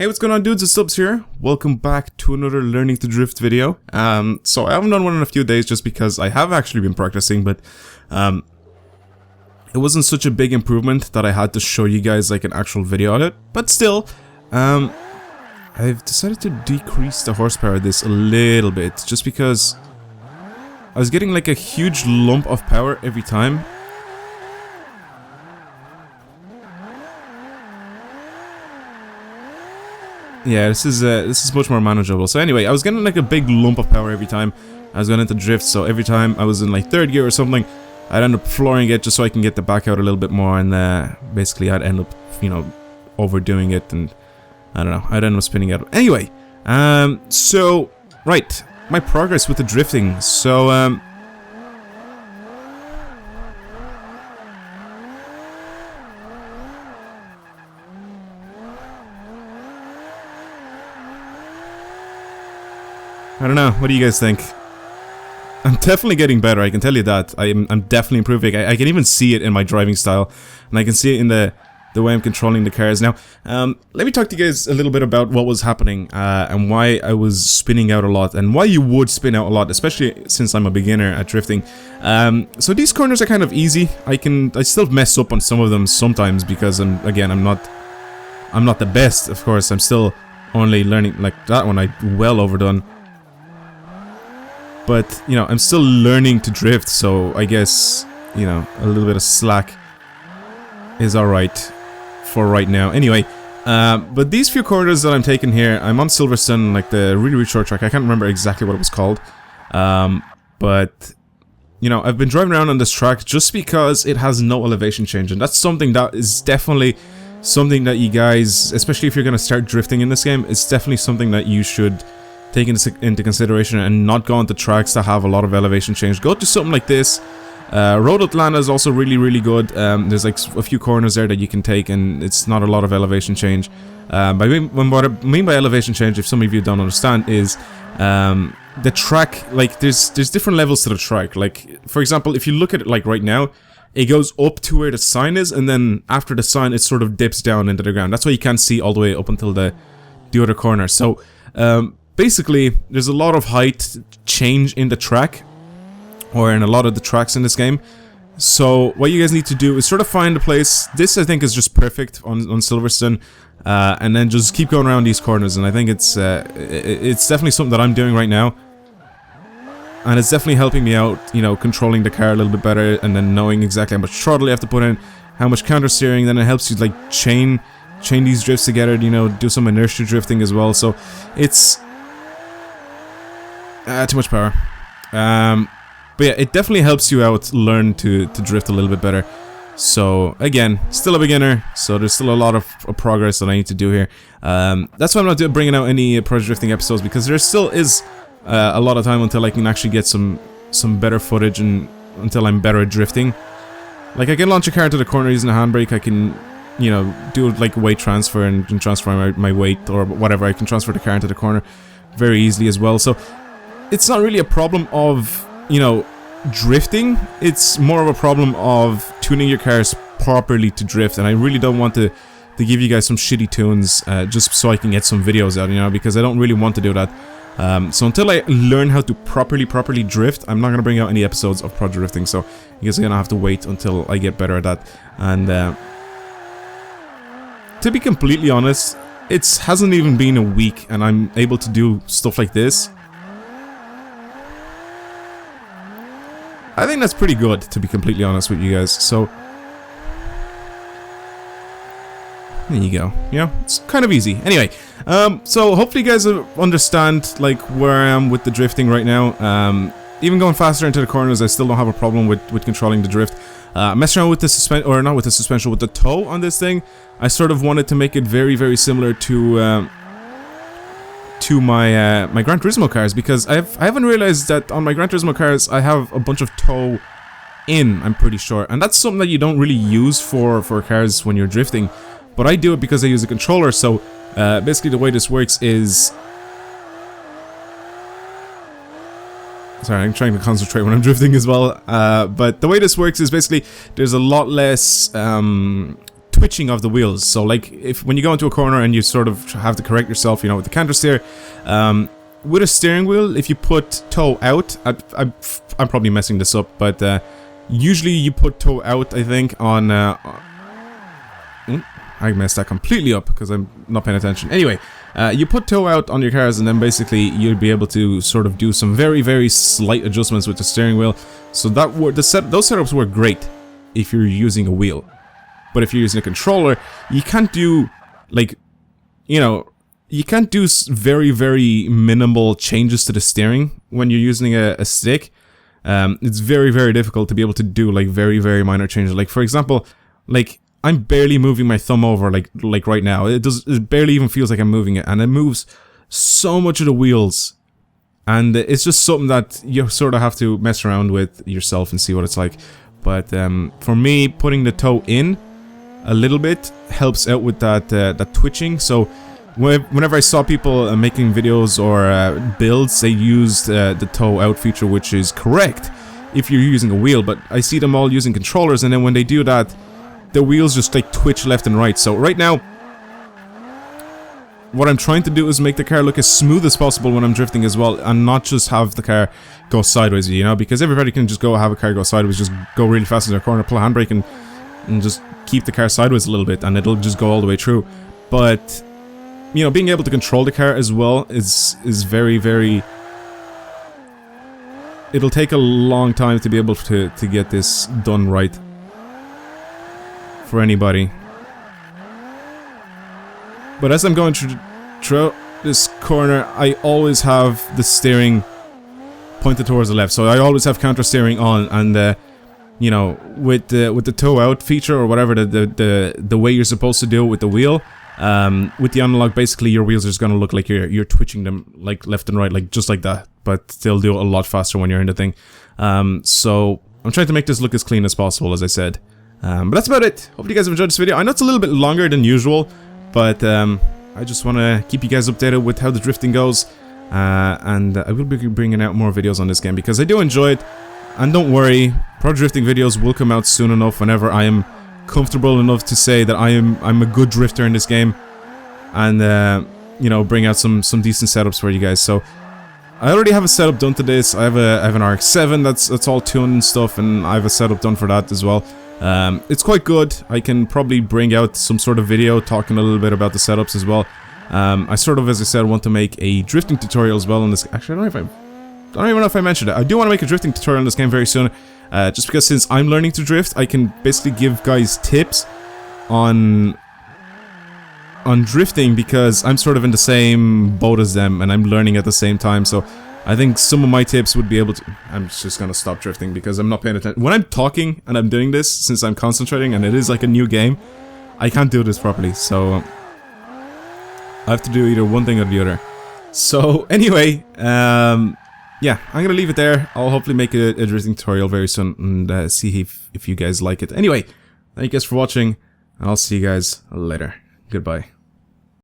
Hey, what's going on, dudes? It's Stubbs here. Welcome back to another Learning to Drift video. So I haven't done one in a few days just because I have actually been practicing, but it wasn't such a big improvement that I had to show you guys like an actual video on it. But still, I've decided to decrease the horsepower of this a little bit just because I was getting like a huge lump of power every time. Yeah, this is much more manageable. So anyway, I was getting like a big lump of power every time I was going into drift. So every time I was in like third gear or something, I'd end up flooring it just so I can get the back out a little bit more, and basically I'd end up, you know, overdoing it, and I don't know, I'd end up spinning out. Anyway, so right, my progress with the drifting. So I don't know, what do you guys think? I'm definitely getting better, I can tell you that. I'm definitely improving. I can even see it in my driving style, and I can see it in the way I'm controlling the cars. Now, let me talk to you guys a little bit about what was happening, and why I was spinning out a lot, and why you would spin out a lot, especially since I'm a beginner at drifting. So these corners are kind of easy. I still mess up on some of them sometimes because I'm not the best, of course. I'm still only learning. Like that one I well overdone. But, you know, I'm still learning to drift, so I guess, you know, a little bit of slack is alright for right now. Anyway, but these few corners that I'm taking here, I'm on Silverstone, like the really, really short track. I can't remember exactly what it was called. But, you know, I've been driving around on this track just because it has no elevation change. And that's something that is definitely something that you guys, especially if you're going to start drifting in this game, it's definitely something that you should take into consideration and not go onto tracks that have a lot of elevation change. Go to something like this. Road Atlanta is also really, really good. There's like a few corners there that you can take, and it's not a lot of elevation change. What I mean by elevation change, if some of you don't understand, is the track. Like there's different levels to the track. Like for example, if you look at it like right now, it goes up to where the sign is, and then after the sign, it sort of dips down into the ground. That's why you can't see all the way up until the other corner. So basically, there's a lot of height change in the track, or in a lot of the tracks in this game. So what you guys need to do is sort of find a place. This I think is just perfect on Silverstone, and then just keep going around these corners. And I think it's definitely something that I'm doing right now, and it's definitely helping me out. You know, controlling the car a little bit better, and then knowing exactly how much throttle you have to put in, how much counter steering. Then it helps you like chain these drifts together. You know, do some inertia drifting as well. So it's too much power. But yeah, it definitely helps you out learn to drift a little bit better. So again, still a beginner, so there's still a lot of progress that I need to do here. That's why I'm not bringing out any pro drifting episodes, because there still is a lot of time until I can actually get some better footage, and until I'm better at drifting. Like I can launch a car into the corner using a handbrake. I can, you know, do like weight transfer and transfer my weight or whatever. I can transfer the car into the corner very easily as well. So it's not really a problem of, you know, drifting. It's more of a problem of tuning your cars properly to drift. And I really don't want to give you guys some shitty tunes just so I can get some videos out, you know, because I don't really want to do that. So until I learn how to properly drift, I'm not going to bring out any episodes of pro drifting. So you guys are going to have to wait until I get better at that. And to be completely honest, it hasn't even been a week and I'm able to do stuff like this. I think that's pretty good, to be completely honest with you guys. So there you go. Yeah, it's kind of easy. Anyway, so hopefully you guys understand like where I am with the drifting right now. Even going faster into the corners, I still don't have a problem with controlling the drift. Messing around with the suspension, with the toe on this thing. I sort of wanted to make it very, very similar to my my Gran Turismo cars, because I haven't realized that on my Gran Turismo cars I have a bunch of toe in, I'm pretty sure, and that's something that you don't really use for cars when you're drifting, but I do it because I use a controller. So basically the way this works is, sorry, I'm trying to concentrate when I'm drifting as well, but the way this works is basically there's a lot less twitching of the wheels. So like if when you go into a corner and you sort of have to correct yourself, you know, with the counter steer, with a steering wheel, if you put toe out, I'm probably messing this up, but usually you put toe out, I think, on I messed that completely up because I'm not paying attention. Anyway, you put toe out on your cars, and then basically you'll be able to sort of do some very, very slight adjustments with the steering wheel. So that those setups work great if you're using a wheel. But if you're using a controller, you can't do, like, you know, you can't do very, very minimal changes to the steering when you're using a stick. It's very, very difficult to be able to do, like, very, very minor changes. Like, for example, like, I'm barely moving my thumb over, like right now. It barely even feels like I'm moving it, and it moves so much of the wheels. And it's just something that you sort of have to mess around with yourself and see what it's like. But for me, putting the toe in a little bit helps out with that twitching. So whenever I saw people making videos or builds, they used the toe out feature, which is correct if you're using a wheel. But I see them all using controllers, and then when they do that, the wheels just like twitch left and right. So right now, what I'm trying to do is make the car look as smooth as possible when I'm drifting as well, and not just have the car go sideways, you know, because everybody can just have a car go sideways, just go really fast in their corner, pull a handbrake and just keep the car sideways a little bit, and it'll just go all the way through. But, you know, being able to control the car as well is very, very... It'll take a long time to be able to get this done right for anybody. But as I'm going through this corner, I always have the steering pointed towards the left. So I always have counter steering on, and you know, with the toe out feature or whatever, the way you're supposed to do it with the wheel, with the analog, basically your wheels are just gonna look like you're twitching them like left and right, like just like that. But they'll do it a lot faster when you're in the thing. So I'm trying to make this look as clean as possible, as I said. But that's about it. Hope you guys have enjoyed this video. I know it's a little bit longer than usual, but I just want to keep you guys updated with how the drifting goes. And I will be bringing out more videos on this game because I do enjoy it. And don't worry, pro drifting videos will come out soon enough whenever I am comfortable enough to say that I'm a good drifter in this game. And, you know, bring out some decent setups for you guys. So I already have a setup done to this. I have an RX-7 that's all tuned and stuff, and I have a setup done for that as well. It's quite good. I can probably bring out some sort of video talking a little bit about the setups as well. I sort of, as I said, want to make a drifting tutorial as well on this. Actually, I don't even know if I mentioned it. I do want to make a drifting tutorial on this game very soon. Just because since I'm learning to drift, I can basically give guys tips on drifting, because I'm sort of in the same boat as them and I'm learning at the same time. So I think some of my tips would be able to... I'm just gonna stop drifting because I'm not paying attention. When I'm talking and I'm doing this, since I'm concentrating and it is like a new game, I can't do this properly. So I have to do either one thing or the other. So anyway, yeah, I'm gonna leave it there. I'll hopefully make a drifting tutorial very soon and see if you guys like it. Anyway, thank you guys for watching, and I'll see you guys later. Goodbye.